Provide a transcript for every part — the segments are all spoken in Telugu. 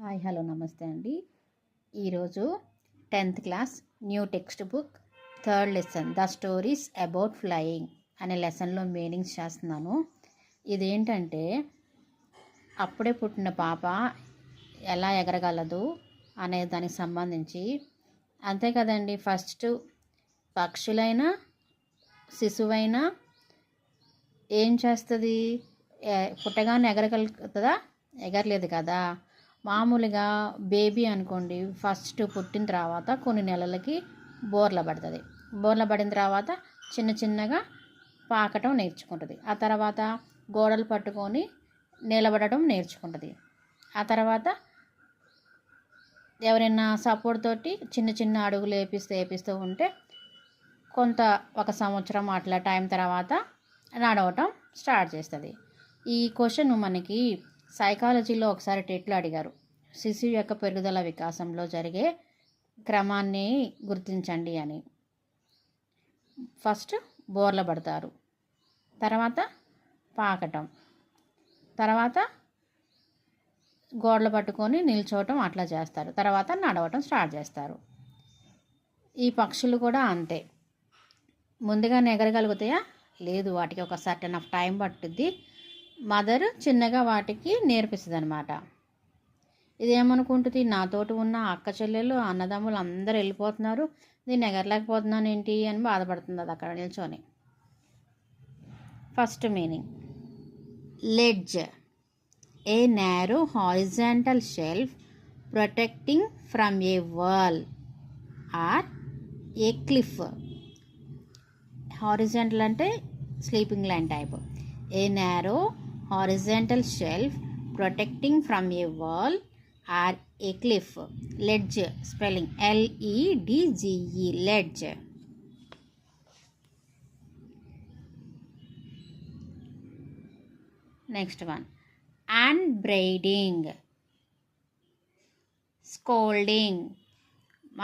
హాయ్ హలో నమస్తే అండి. ఈరోజు 10th class new text book 3rd lesson the stories about flying అనే లెసన్లో మీనింగ్స్ చేస్తున్నాను. ఇదేంటంటే అప్పుడే పుట్టిన పాప ఎలా ఎగరగలదు అనే దానికి సంబంధించి. అంతే కదండి, ఫస్ట్ పక్షులైనా శిశువైనా ఏం చేస్తుంది? పుట్టగానే ఎగరగలుగుతుందా? ఎగరలేదు కదా. మామూలుగా బేబీ అనుకోండి, ఫస్ట్ పుట్టిన తర్వాత కొన్ని నెలలకి బోర్ల పడుతుంది. బోర్ల పడిన తర్వాత చిన్న చిన్నగా పాకటం నేర్చుకుంటుంది. ఆ తర్వాత గోడలు పట్టుకొని నిలబడటం నేర్చుకుంటుంది. ఆ తర్వాత ఎవరైనా సపోర్ట్ తోటి చిన్న చిన్న అడుగులు వేపిస్తూ ఉంటే ఒక సంవత్సరం అట్లా టైం తర్వాత నడవటం స్టార్ట్ చేస్తుంది. ఈ క్వశ్చన్ మనకి సైకాలజీలో ఒకసారి టెట్లో అడిగారు. శిశువు యొక్క పెరుగుదల వికాసంలో జరిగే క్రమాన్ని గుర్తించండి అని. ఫస్ట్ బోర్ల పడతారు, తర్వాత పాకటం, తర్వాత గోడలు పట్టుకొని నిల్చోవటం అట్లా చేస్తారు, తర్వాత నడవటం స్టార్ట్ చేస్తారు. ఈ పక్షులు కూడా అంతే. ముందుగా ఎగరగలుగుతాయా? లేదు, వాటికి ఒక సర్టన్ ఆఫ్ టైం పట్టుద్ది. మదర్ చిన్నగా వాటికి నేర్పిస్తుంది అనమాట. ఇదేమనుకుంటుంది, నాతోటి ఉన్న అక్క చెల్లెలు అన్నదమ్ములు అందరూ వెళ్ళిపోతున్నారు, నేను ఎగరలేకపోతున్నాను ఏంటి అని బాధపడుతుంది అది అక్కడ నిల్చొని. First meaning, ledge, a narrow horizontal shelf protecting from a wall or a cliff. Horizontal అంటే sleeping line type. A narrow horizontal shelf protecting from a wall or a cliff. Ledge, spelling L-E-D-G-E, ledge. Next one, unbraiding, scolding.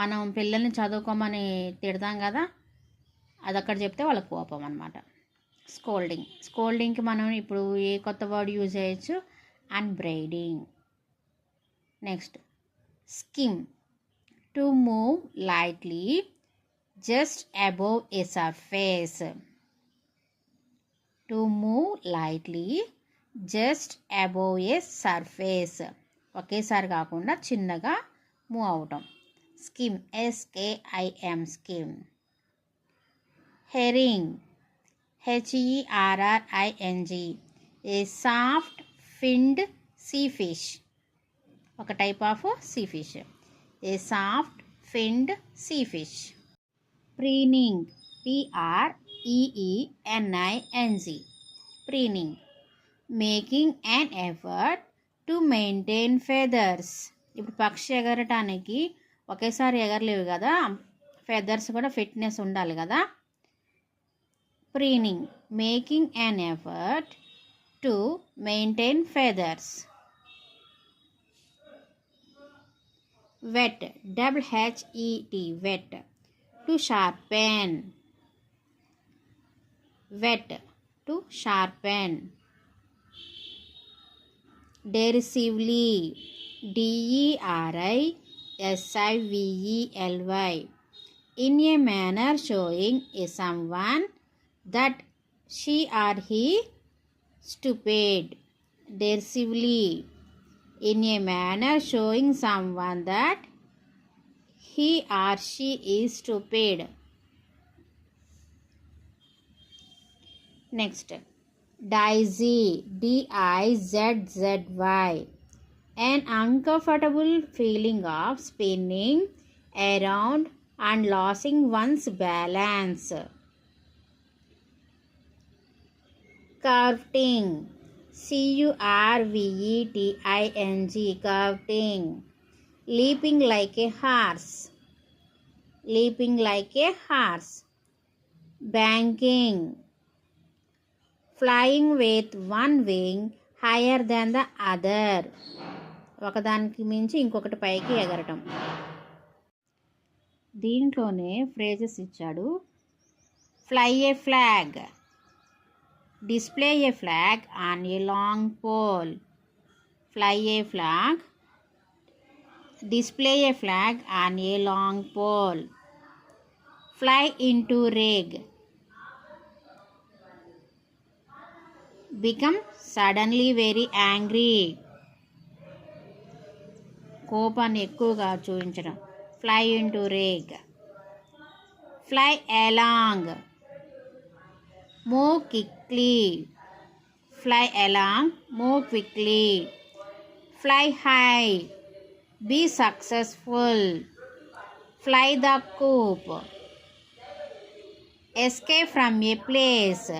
మనం పిల్లల్ని చదువుకోమని తిడతాం కదా, అది అక్కడ చెప్తే వాళ్ళకి కోపం అన్నమాట. స్కోల్డింగ్కి మనం ఇప్పుడు ఏ కొత్త వర్డ్ యూజ్ చేయొచ్చు? Unbraiding. Next, skim, to move lightly just above a surface. To move lightly just above a surface. ఒకేసారి కాకుండా చిన్నగా మూవ్ అవటం. Skim, SKIM, skim. Herring, HERRING, a soft finned sea fish. ఒక type of sea fish, a soft finned sea fish. Preening, PREENING, preening. Making an effort to maintain feathers. ఇప్పుడు పక్షి ఎగరటానికి ఒకేసారి ఎగరలేవు కదా, ఫెదర్స్ కూడా ఫిట్నెస్ ఉండాలి కదా. Preening, making an effort to maintain feathers. Whet, WHET, whet, to sharpen. Whet, to sharpen. Derisively, DERISIVELY, in a manner showing a someone that she or he stupid. Derisively, in a manner showing someone that he or she is stupid. Next, dizzy, DIZZY, an uncomfortable feeling of spinning around and losing one's balance. Curveting, CURVETING, curveting. Leaping like a horse, leaping like a horse. Banking, flying with one wing higher than the other, ఒకదానికి మించి ఇంకొకటి పైకి ఎగరటం. దీంట్లోనే ఫ్రేజెస్ ఇచ్చాడు. Fly A flag, display a flag on a long pole. Fly a flag display a flag on a long pole, fly into rage, become suddenly very angry, కోపాన్ని ఎక్కువగా చూపించడం, fly into rage, fly along, move quickly, fly along, move quickly, fly high, be successful, fly the coop, escape from a place,